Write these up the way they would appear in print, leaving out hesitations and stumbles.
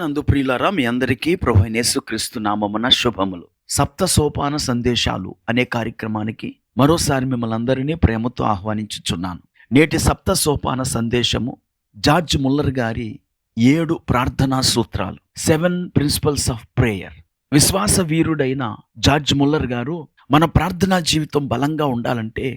ప్రభునందు ప్రియులారా, మీ అందరికీ ప్రభువైన యేసుక్రీస్తు నామమున శుభములు. సప్త సోపాన సందేశాలు అనే కార్యక్రమానికి మరోసారి మిమ్మల్ని అందరినీ ప్రేమతో ఆహ్వానించుచున్నాను. నేటి సప్త సోపాన సందేశము జార్జ్ ముల్లర్ గారి 7 ప్రార్థనా సూత్రాలు, 7 ప్రిన్సిపల్స్ ఆఫ్ ప్రేయర్. విశ్వాస వీరుడైన జార్జ్ ముల్లర్ గారు మన ప్రార్థనా జీవితం బలంగా ఉండాలంటే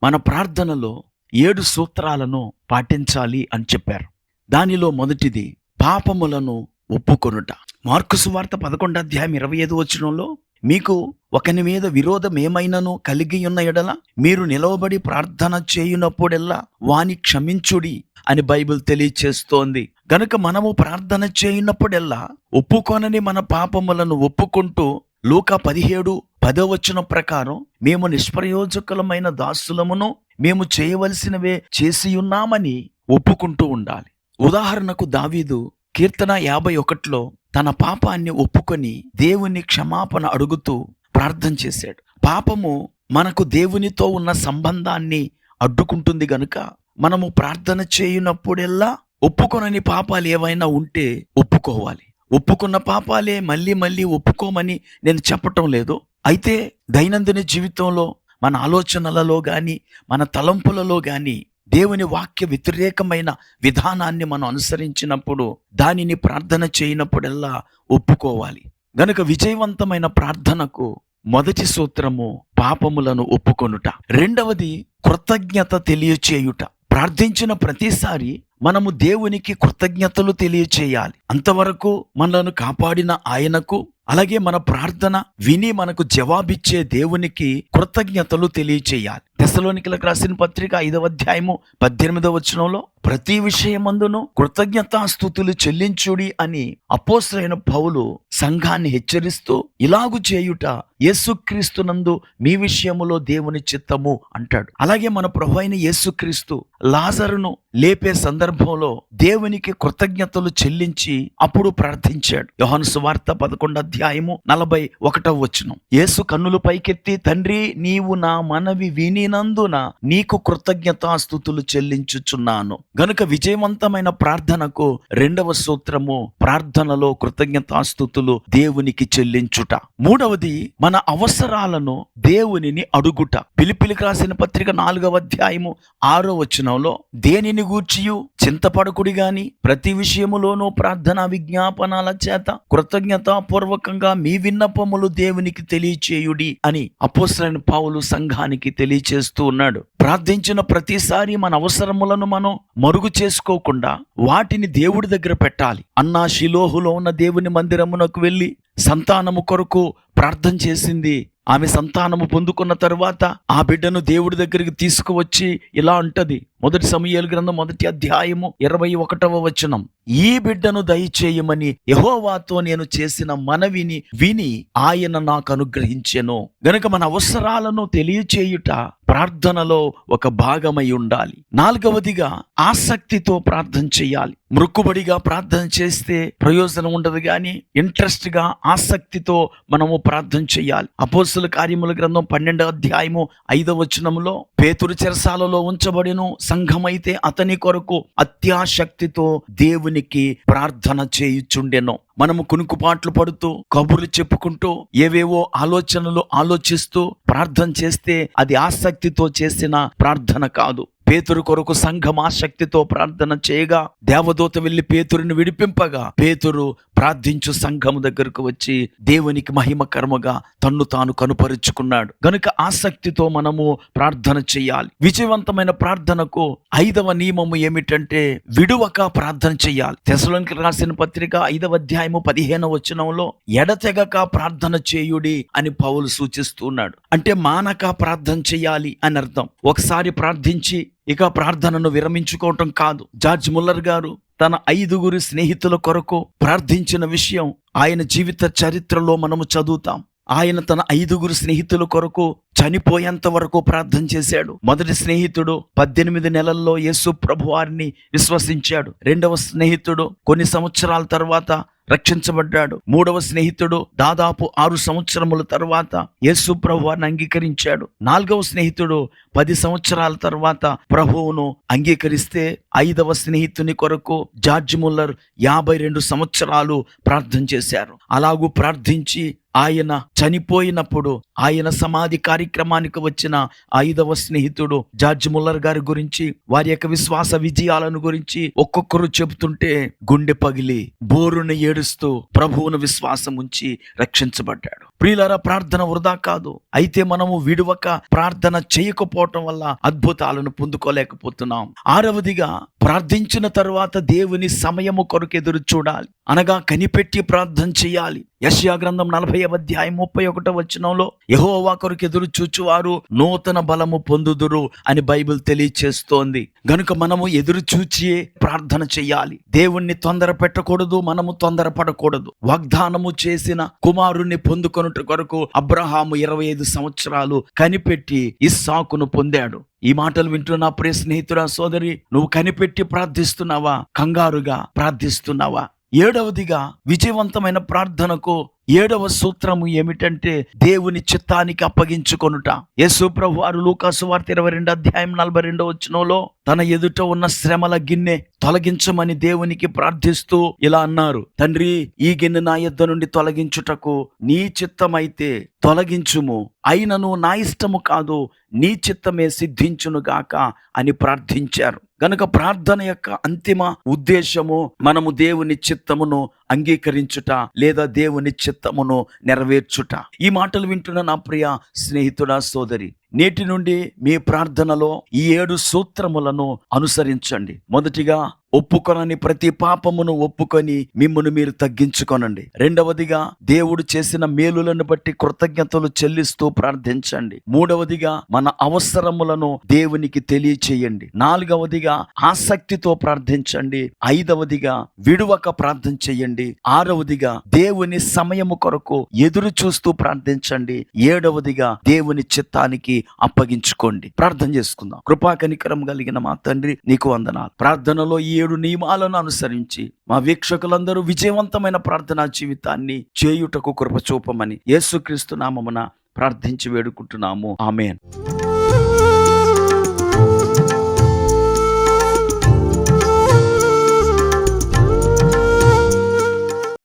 మన ప్రార్థనలో 7 సూత్రాలను పాటించాలి అని చెప్పారు. దానిలో మొదటిది పాపములను ఒప్పుకొనుట. మార్కు సువార్త 11:25 మీకు ఒకని మీద విరోధం ఏమైనను కలిగి ఉన్న ఎడల మీరు నిలవబడి ప్రార్థన చేయునప్పుడెల్లా వాని క్షమించుడి అని బైబిల్ తెలియచేస్తోంది. గనుక మనము ప్రార్థన చేయునప్పుడెల్లా ఒప్పుకొనని మన పాపములను ఒప్పుకుంటూ లూకా 17:10 ప్రకారం మేము నిష్ప్రయోజకులమైన దాసులమును మేము చేయవలసినవే చేసియున్నామని ఒప్పుకుంటూ ఉండాలి. ఉదాహరణకు దావీదు కీర్తన 51లో తన పాపాన్ని ఒప్పుకొని దేవుని క్షమాపణ అడుగుతూ ప్రార్థన చేశాడు. పాపము మనకు దేవునితో ఉన్న సంబంధాన్ని అడ్డుకుంటుంది గనుక మనము ప్రార్థన చేయునప్పుడెల్లా ఒప్పుకొనని పాపాలు ఏవైనా ఉంటే ఒప్పుకోవాలి. ఒప్పుకున్న పాపాలే మళ్ళీ మళ్ళీ ఒప్పుకోమని నేను చెప్పటం లేదు. అయితే దైనందిన జీవితంలో మన ఆలోచనలలో కానీ మన తలంపులలో కానీ దేవుని వాక్య వ్యతిరేకమైన విధానాన్ని మనం అనుసరించినప్పుడు దానిని ప్రార్థన చేయనప్పుడల్లా ఒప్పుకోవాలి. గనుక విజయవంతమైన ప్రార్థనకు మొదటి సూత్రము పాపములను ఒప్పుకొనుట. రెండవది కృతజ్ఞత తెలియచేయుట. ప్రార్థించిన ప్రతిసారి మనము దేవునికి కృతజ్ఞతలు తెలియచేయాలి. అంతవరకు మనలను కాపాడిన ఆయనకు, అలాగే మన ప్రార్థన విని మనకు జవాబిచ్చే దేవునికి కృతజ్ఞతలు తెలియచేయాలి. తెస్సలోనికలకు రాసిన పత్రిక 5:18 ప్రతి విషయమందును కృతజ్ఞతాస్తుతులు చెల్లించుడి అని అపోస్తలుడైన పౌలు సంఘాన్ని హెచ్చరిస్తూ ఇలాగు చేయుట యేసుక్రీస్తునందు మీ విషయములో దేవుని చిత్తము అంటాడు. అలాగే మన ప్రభువైన యేసుక్రీస్తు లాజరును లేపే సందర్భంలో దేవునికి కృతజ్ఞతలు చెల్లించి అప్పుడు ప్రార్థించాడు. యోహాను సువార్త 11:41 యేసు కన్నులు పైకెత్తి, తండ్రి నీవు నా మనవి వినినందున నీకు కృతజ్ఞతాస్తుతులు చెల్లించుచున్నాను. గనుక విజయవంతమైన ప్రార్థనకు రెండవ సూత్రము ప్రార్థనలో కృతజ్ఞతాస్తుతులు దేవునికి చెల్లించుట. మూడవది మన అవసరాలను దేవునిని అడుగుట. ఫిలిప్పీయులకు రాసిన పత్రిక 4:6 దేనిని గూర్చియు చింతపడకుడి గాని ప్రతి విషయములోనూ ప్రార్థనా విజ్ఞాపనాల చేత కృతజ్ఞతాపూర్వకంగా మీ విన్నపములు దేవునికి తెలియచేయుడి అని అపోస్తలుడైన పౌలు సంఘానికి తెలియచేస్తూ ఉన్నాడు. ప్రార్థించిన ప్రతిసారి మన అవసరములను మనం మరుగు చేసుకోకుండా వాటిని దేవుడి దగ్గర పెట్టాలి. అన్నా షిలోహులో ఉన్న దేవుని మందిరమునకు వెళ్ళి సంతానము కొరకు ప్రార్థన చేసింది. ఆమె సంతానము పొందుకున్న తరువాత ఆ బిడ్డను దేవుడి దగ్గరికి తీసుకువచ్చి ఇలా అంటది. 1 సమూయేలు గ్రంథం 1:21 ఈ బిడ్డను దయచేయమని యెహోవాతో నేను చేసిన మనవిని విని ఆయన నాకు అనుగ్రహించెను. గనుక మన అవసరాలను తెలియచేయుట ప్రార్థనలో ఒక భాగమై ఉండాలి. నాలుగవదిగా ఆసక్తితో ప్రార్థన చేయాలి. మృక్కుబడిగా ప్రార్థన చేస్తే ప్రయోజనం ఉండదు, కానీ ఇంట్రెస్ట్ గా ఆసక్తితో మనము ప్రార్థన చేయాలి. అపోస్తలుల కార్యముల గ్రంథం 12:5 పేతురు చెరసాలలో ఉంచబడిను, సంఘమైతే అతని కొరకు అత్యాసక్తితో దేవునికి ప్రార్థన చేయుచుండెను. మనము కునుకుపాట్లు పడుతూ కబుర్లు చెప్పుకుంటూ ఏవేవో ఆలోచనలు ఆలోచిస్తూ ప్రార్థన చేస్తే అది ఆసక్తితో చేసిన ప్రార్థన కాదు. పేతురు కొరకు సంఘం ఆసక్తితో ప్రార్థన చేయగా దేవదూత వెళ్లి పేతురుని విడిపింపగా పేతురు ప్రార్థించు సంఘము దగ్గరకు వచ్చి దేవునికి మహిమకరముగా తన్ను తాను కనుపరుచుకున్నాడు. గనుక ఆసక్తితో మనము ప్రార్థన చేయాలి. విజయవంతమైన ప్రార్థనకు 5వ నియమము ఏమిటంటే విడువక ప్రార్థన చేయాలి. తెస్సలోనికలకు రాసిన పత్రిక 5:15 ఎడతెగక ప్రార్థన చేయుడి అని పౌలు సూచిస్తున్నాడు. అంటే మానక ప్రార్థన చేయాలి అని అర్థం. ఒకసారి ప్రార్థించి ఇక ప్రార్థనను విరమించుకోవటం కాదు. జార్జ్ ముల్లర్ గారు తన 5 స్నేహితుల కొరకు ప్రార్థించిన విషయం ఆయన జీవిత చరిత్రలో మనము చదువుతాం. ఆయన తన 5 స్నేహితుల కొరకు చనిపోయేంత వరకు ప్రార్థన చేశాడు. మొదటి స్నేహితుడు 18 నెలల్లో యేసు ప్రభువారిని విశ్వసించాడు. రెండవ స్నేహితుడు కొన్ని సంవత్సరాల తర్వాత రక్షించబడ్డాడు. మూడవ స్నేహితుడు దాదాపు 6 సంవత్సరముల తర్వాత యేసు ప్రభువుని అంగీకరించాడు. 4వ స్నేహితుడు 10 సంవత్సరాల తర్వాత ప్రభువును అంగీకరిస్తే 5వ స్నేహితుని కొరకు జార్జ్ ముల్లర్ 52 సంవత్సరాలు ప్రార్థన చేశారు. అలాగూ ప్రార్థించి ఆయన చనిపోయినప్పుడు ఆయన సమాధి కార్యక్రమానికి వచ్చిన 5వ స్నేహితుడు జార్జ్ ముల్లర్ గారి గురించి, వారి యొక్క విశ్వాస విజయాలను గురించి ఒక్కొక్కరు చెబుతుంటే గుండె పగిలి బోరును ఏడుస్తూ ప్రభువును విశ్వాసం ఉంచి రక్షించబడ్డాడు. ప్రియులారా, ప్రార్థన వృధా కాదు. అయితే మనము విడువక ప్రార్థన చేయకపోవటం వల్ల అద్భుతాలను పొందుకోలేకపోతున్నాం. 6వదిగా, ప్రార్థించిన తరువాత దేవుని సమయము కొరకు ఎదురు చూడాలి, అనగా కనిపెట్టి ప్రార్థన చేయాలి. యెషయా గ్రంథం 40వ అధ్యాయం 31వ వచనంలో యెహోవా కొరకు ఎదురు చూచువారు నూతన బలము పొందుదురు అని బైబిల్ తెలియచేస్తోంది. గనుక మనము ఎదురు చూచి ప్రార్థన చెయ్యాలి. దేవుణ్ణి తొందర పెట్టకూడదు, మనము తొందరపడకూడదు. వాగ్దానము చేసిన కుమారుణ్ణి పొందుకొనుట కొరకు అబ్రహాము 25 సంవత్సరాలు కనిపెట్టి ఇస్సాకును పొందాడు. ఈ మాటలు వింటున్న ప్రియ స్నేహితుడా, సోదరి, నువ్వు కనిపెట్టి ప్రార్థిస్తున్నావా? కంగారుగా ప్రార్థిస్తున్నావా? 7వదిగా, విజయవంతమైన ప్రార్థనకు 7వ సూత్రము ఏమిటంటే దేవుని చిత్తానికి అప్పగించుకొనుట. యేసు ప్రభువారు లూకా సువార్త 22వ అధ్యాయం 42వ వచనంలో తన ఎదుట ఉన్న శ్రమల గిన్నె తొలగించమని దేవునికి ప్రార్థిస్తూ ఇలా అన్నారు: తండ్రి, ఈ గిన్నె నా యొద్ద నుండి తొలగించుటకు నీ చిత్తమైతే తొలగించుము, అయినను నా ఇష్టము కాదు, నీ చిత్తమే సిద్ధించును గాక అని ప్రార్థించారు. గనుక ప్రార్థన యొక్క అంతిమ ఉద్దేశము మనము దేవుని చిత్తమును అంగీకరించుట లేదా దేవుని చిత్తమును నెరవేర్చుట. ఈ మాటలు వింటున్న నా ప్రియ స్నేహితుడా, సోదరి, నేటి నుండి మీ ప్రార్థనలో ఈ 7 సూత్రములను అనుసరించండి. మొదటిగా, ఒప్పుకొనని ప్రతి పాపమును ఒప్పుకొని మిమ్మును మీరు తగ్గించుకొనండి. 2వదిగా, దేవుడు చేసిన మేలులను బట్టి కృతజ్ఞతలు చెల్లిస్తూ ప్రార్థించండి. 3వదిగా, మన అవసరములను దేవునికి తెలియచేయండి. 4వదిగా, ఆసక్తితో ప్రార్థించండి. 5వదిగా, విడువక ప్రార్థన చేయండి. 6వదిగా, దేవుని సమయము కొరకు ఎదురు చూస్తూ ప్రార్థించండి. 7వదిగా, దేవుని చిత్తానికి అప్పగించుకోండి. ప్రార్థన చేసుకుందాం. కృపా కనికరం కలిగిన మా తండ్రి, నీకు వందనాలు. ప్రార్థనలో ఈ 7 నియమాలను అనుసరించి మా వీక్షకులందరూ విజయవంతమైన ప్రార్థనా జీవితాన్ని చేయుటకు కృప చూపమని యేసుక్రీస్తు నామమున ప్రార్థించి వేడుకుంటున్నాము. ఆమేన్.